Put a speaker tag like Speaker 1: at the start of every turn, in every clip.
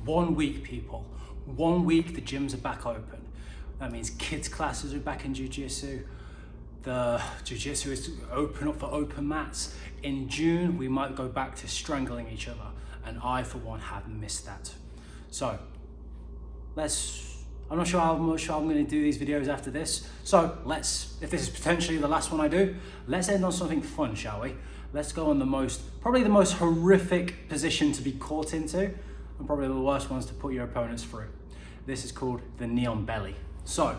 Speaker 1: 1 week, people. 1 week, the gyms are back open. That means kids' classes are back in Jiu-Jitsu. The Jiu-Jitsu is open up for open mats. In June, we might go back to strangling each other. And I, for one, have missed that. So, I'm not sure how much I'm going to do these videos after this. So if this is potentially the last one I do, let's end on something fun, shall we? Let's go on probably the most horrific position to be caught into, and probably the worst ones to put your opponents through. This is called the knee on belly. So,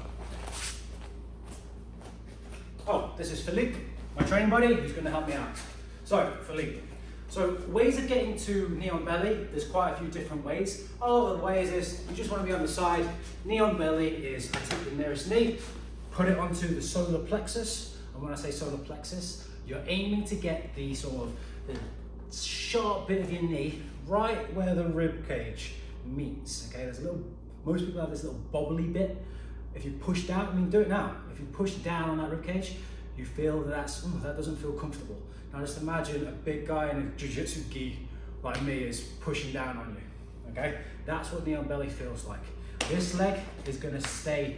Speaker 1: this is Philippe, my training buddy, who's going to help me out. So, Philippe. So, ways of getting to knee on belly, there's quite a few different ways. All of the ways is, you just want to be on the side. Knee on belly is, I take the nearest knee, put it onto the solar plexus. And when I say solar plexus, you're aiming to get the the sharp bit of your knee right where the rib cage meets. Okay, most people have this little bobbly bit. If you push down, do it now. If you push down on that rib cage, you feel that that doesn't feel comfortable. Now just imagine a big guy in a jiu-jitsu gi like me is pushing down on you, okay? That's what knee on belly feels like. This leg is gonna stay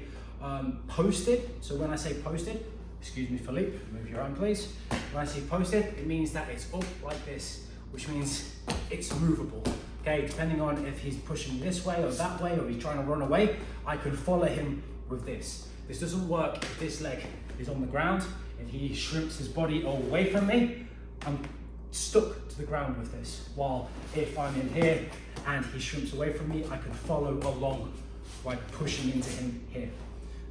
Speaker 1: posted. So when I say posted, excuse me, Philippe, move your arm please. When I say posted, it means that it's up like this, which means it's movable, okay? Depending on if he's pushing this way or that way, or he's trying to run away, I can follow him with this. This doesn't work if this leg is on the ground. If he shrimps his body away from me, I'm stuck to the ground with this. While if I'm in here and he shrimps away from me, I can follow along by pushing into him here,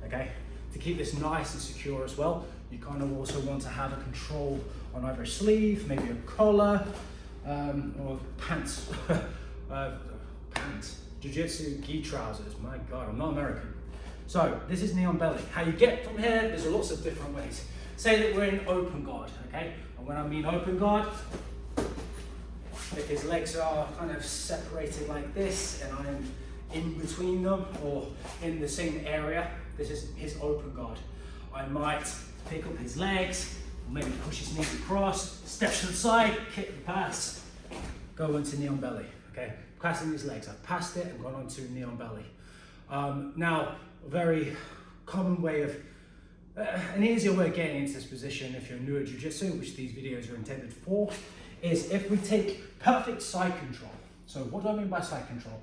Speaker 1: okay? To keep this nice and secure as well, you kind of also want to have a control on either sleeve, maybe a collar, or pants. Pants. Jiu-Jitsu gi trousers, my God, I'm not American. So this is knee on belly. How you get from here, there's lots of different ways. Say that we're in open guard, okay? And when I mean open guard, if his legs are kind of separated like this and I am in between them or in the same area, this is his open guard. I might pick up his legs, maybe push his knees across, step to the side, kick the pass, go into knee on belly, okay? Passing his legs, I've passed it and gone on to knee on belly. Now, a very common way of, an easier way of getting into this position if you're new at Jiu-Jitsu, which these videos are intended for, is if we take perfect side control. So what do I mean by side control?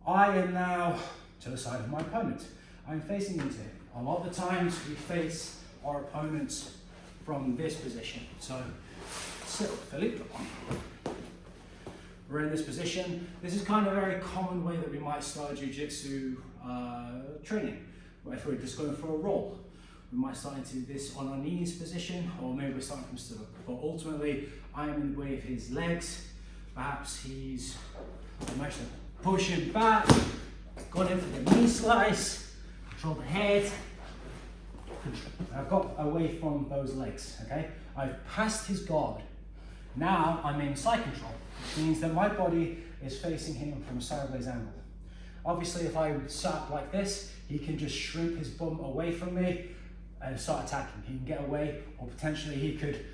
Speaker 1: I am now to the side of my opponent. I'm facing into him. A lot of the times we face our opponents from this position. So sit up, Philippe. We're in this position. This is kind of a very common way that we might start Jiu-Jitsu training. If we're just going for a roll, we might start into this on our knees position, or maybe we're starting from stood up. But ultimately, I am in the way of his legs. Perhaps I'm actually pushing back, gone in for the knee slice, control the head. I've got away from those legs, okay? I've passed his guard. Now I'm in side control, which means that my body is facing him from a sideways angle. Obviously, if I sat up like this, he can just shrimp his bum away from me and start attacking. He can get away, or potentially he could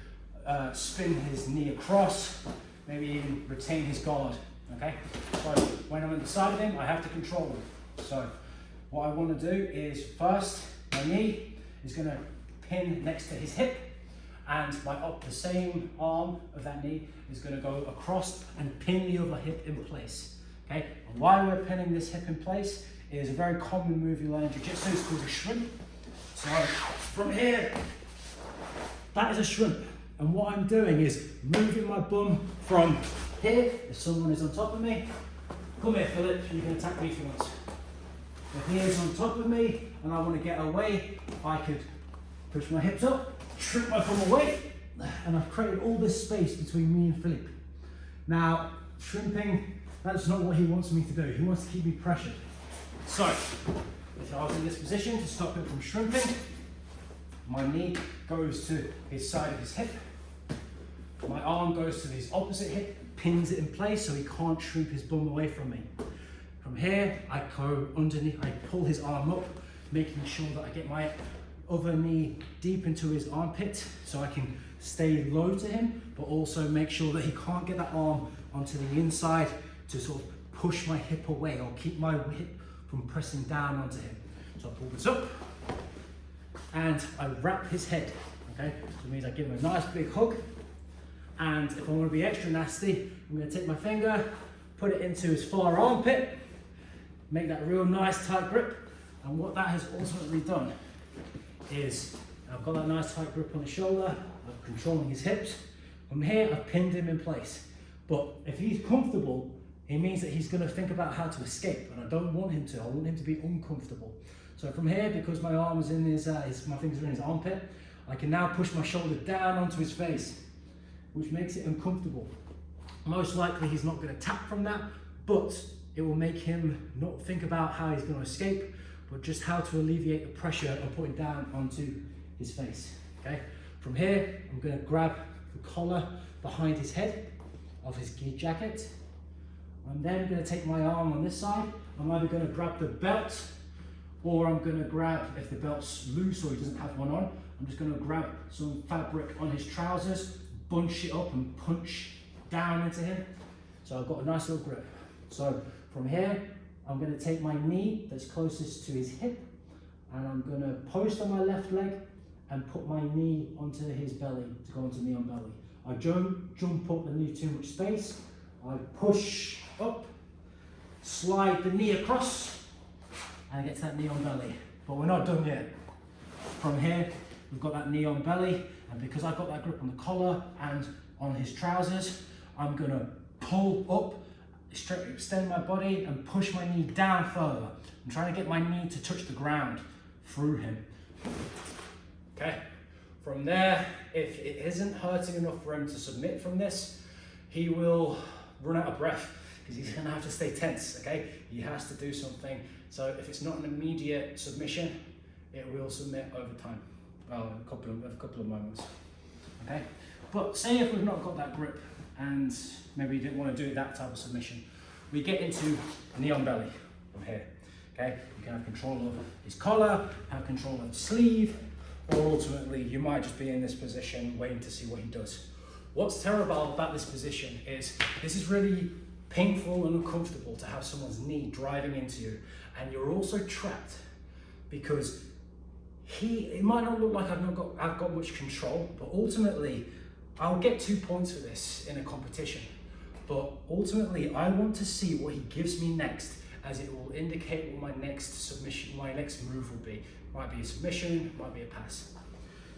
Speaker 1: spin his knee across, maybe even retain his guard, okay? So when I'm on the side of him, I have to control him. So what I want to do is first, my knee is going to pin next to his hip, and the same arm of that knee is going to go across and pin the other hip in place. Okay? And why we're pinning this hip in place is a very common move you learn in Jiu-Jitsu. It's called a shrimp. So from here, that is a shrimp. And what I'm doing is moving my bum from here, if someone is on top of me. Come here, Philip, you can attack me if you want. If he is on top of me and I want to get away, I could push my hips up, shrimp my bum away, and I've created all this space between me and Philippe. Now, shrimping, that's not what he wants me to do. He wants to keep me pressured. So, if I was in this position to stop him from shrimping, my knee goes to his side of his hip, my arm goes to his opposite hip, pins it in place so he can't shrimp his bum away from me. From here, I go underneath, I pull his arm up, making sure that I get my other knee deep into his armpit so I can stay low to him, but also make sure that he can't get that arm onto the inside to sort of push my hip away or keep my hip from pressing down onto him. So I pull this up and I wrap his head, okay? So it means I give him a nice big hug, and if I want to be extra nasty, I'm going to take my finger, put it into his far armpit, make that real nice tight grip, and what that has ultimately done is I've got that nice tight grip on the shoulder, I'm controlling his hips. From here, I've pinned him in place. But if he's comfortable, it means that he's going to think about how to escape, and I don't want him to. I want him to be uncomfortable. So from here, because my arm is in my fingers are in his armpit, I can now push my shoulder down onto his face, which makes it uncomfortable. Most likely he's not going to tap from that, but it will make him not think about how he's going to escape, but just how to alleviate the pressure of putting down onto his face, okay? From here, I'm going to grab the collar behind his head of his gi jacket. I'm then going to take my arm on this side. I'm either going to grab the belt, or I'm going to grab, if the belt's loose or he doesn't have one on, I'm just going to grab some fabric on his trousers, bunch it up and punch down into him. So I've got a nice little grip. So from here, I'm going to take my knee that's closest to his hip, and I'm going to post on my left leg and put my knee onto his belly to go into knee on belly. I don't jump up and leave too much space. I push up, slide the knee across, and get to that knee on belly. But we're not done yet. From here, we've got that knee on belly, and because I've got that grip on the collar and on his trousers, I'm gonna pull up, extend my body, and push my knee down further. I'm trying to get my knee to touch the ground through him. Okay, from there, if it isn't hurting enough for him to submit from this, he will run out of breath because he's gonna have to stay tense, okay? He has to do something. So if it's not an immediate submission, it will submit over time. Well, a couple of moments, okay? But say if we've not got that grip and maybe you didn't want to do that type of submission, we get into knee on belly from here, okay? You can have control of his collar, have control of the sleeve, or ultimately you might just be in this position waiting to see what he does. What's terrible about this position is this is really painful and uncomfortable to have someone's knee driving into you, and you're also trapped because it might not look like I've got much control, but ultimately I'll get 2 points for this in a competition. But ultimately I want to see what he gives me next, as it will indicate what my next submission, my next move will be. Might be a submission, might be a pass.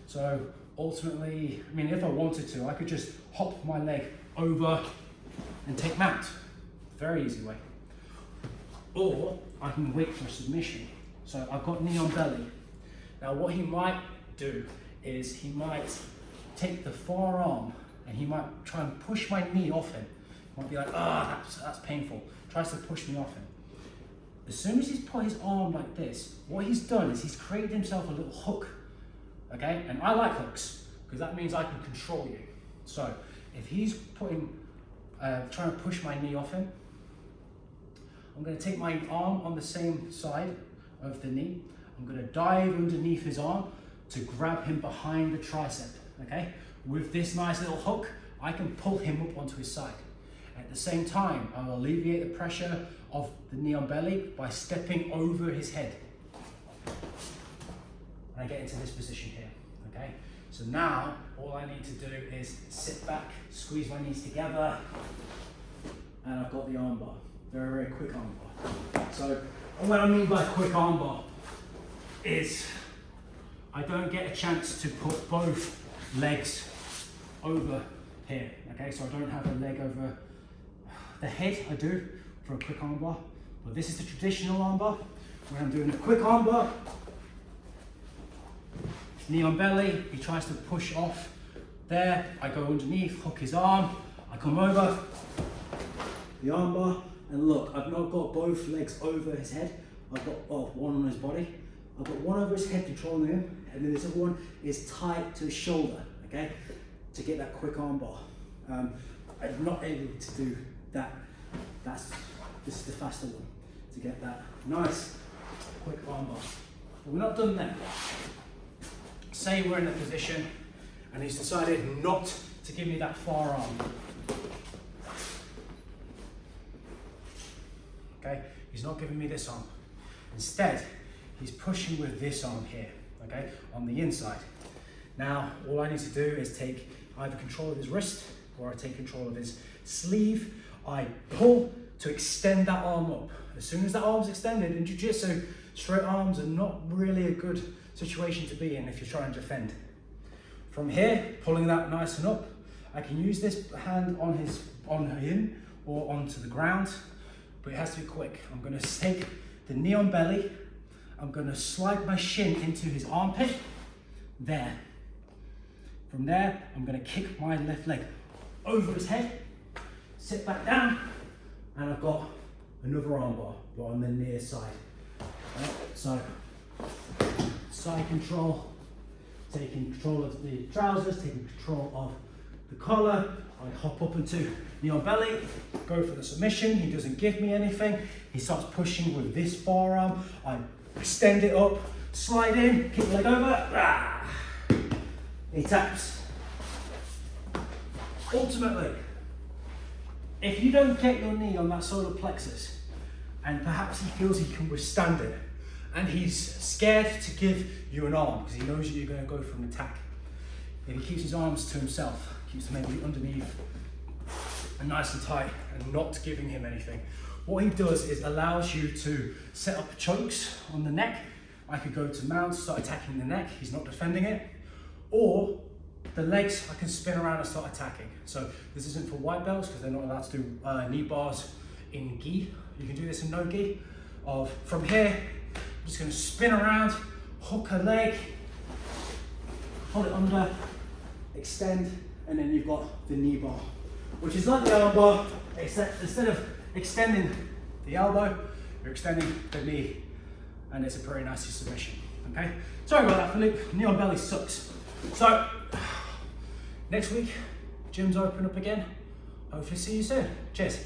Speaker 1: So ultimately, I mean, if I wanted to, I could just hop my leg over and take mount. Very easy way. Or I can wait for a submission. So I've got knee on belly. Now what he might do is he might take the forearm and he might try and push my knee off him. He might be like, that's painful. Tries to push me off him. As soon as he's put his arm like this, what he's done is he's created himself a little hook, okay? And I like hooks, because that means I can control you. So if he's trying to push my knee off him, I'm gonna take my arm on the same side of the knee. I'm gonna dive underneath his arm to grab him behind the tricep, okay? With this nice little hook, I can pull him up onto his side. At the same time, I will alleviate the pressure of the knee on belly by stepping over his head. And I get into this position here, okay? So now, all I need to do is sit back, squeeze my knees together, and I've got the armbar. Very, very quick armbar. So, what I mean by quick armbar is I don't get a chance to put both legs over here, okay? So I don't have a leg over the head, I do, for a quick armbar. But this is the traditional armbar, where I'm doing a quick armbar, knee on belly, he tries to push off there, I go underneath, hook his arm, I come over, the armbar, and look, I've not got both legs over his head, I've got one on his body, I've got one over his head controlling him, and then this other one is tied to his shoulder, okay, to get that quick armbar. I'm not able to do that. This is the faster one, to get that nice quick armbar. But we're not done there. Say we're in a position and he's decided not to give me that forearm. okay? He's not giving me this arm. Instead, he's pushing with this arm here, okay, on the inside. Now, all I need to do is take either control of his wrist or I take control of his sleeve. I pull to extend that arm up. As soon as that arm's extended in Jiu-Jitsu, straight arms are not really a good situation to be in if you're trying to defend. From here, pulling that nice and up, I can use this hand on him or onto the ground, but it has to be quick. I'm going to take the knee on belly, I'm going to slide my shin into his armpit, there. From there, I'm going to kick my left leg over his head, sit back down, and I've got another arm bar, but on the near side. Right? So, side control, taking control of the trousers, taking control of the collar. I hop up into knee on belly, go for the submission. He doesn't give me anything. He starts pushing with this forearm. I extend it up, slide in, kick the leg over. He taps. Ultimately, if you don't get your knee on that solar plexus, and perhaps he feels he can withstand it, and he's scared to give you an arm because he knows that you're going to go for an attack, if he keeps his arms to himself, keeps them maybe underneath and nice and tight and not giving him anything, what he does is allows you to set up chokes on the neck. I could go to mount, start attacking the neck, he's not defending it, or the legs I can spin around and start attacking. So this isn't for white belts because they're not allowed to do knee bars in gi. You can do this in no gi. From here, I'm just going to spin around, hook a leg, hold it under, extend, and then you've got the knee bar, which is like the arm bar, except instead of extending the elbow, you're extending the knee, and it's a pretty nice submission, okay? Sorry about that, Philippe. Knee on belly sucks. So, next week, gym's open up again. Hopefully see you soon. Cheers.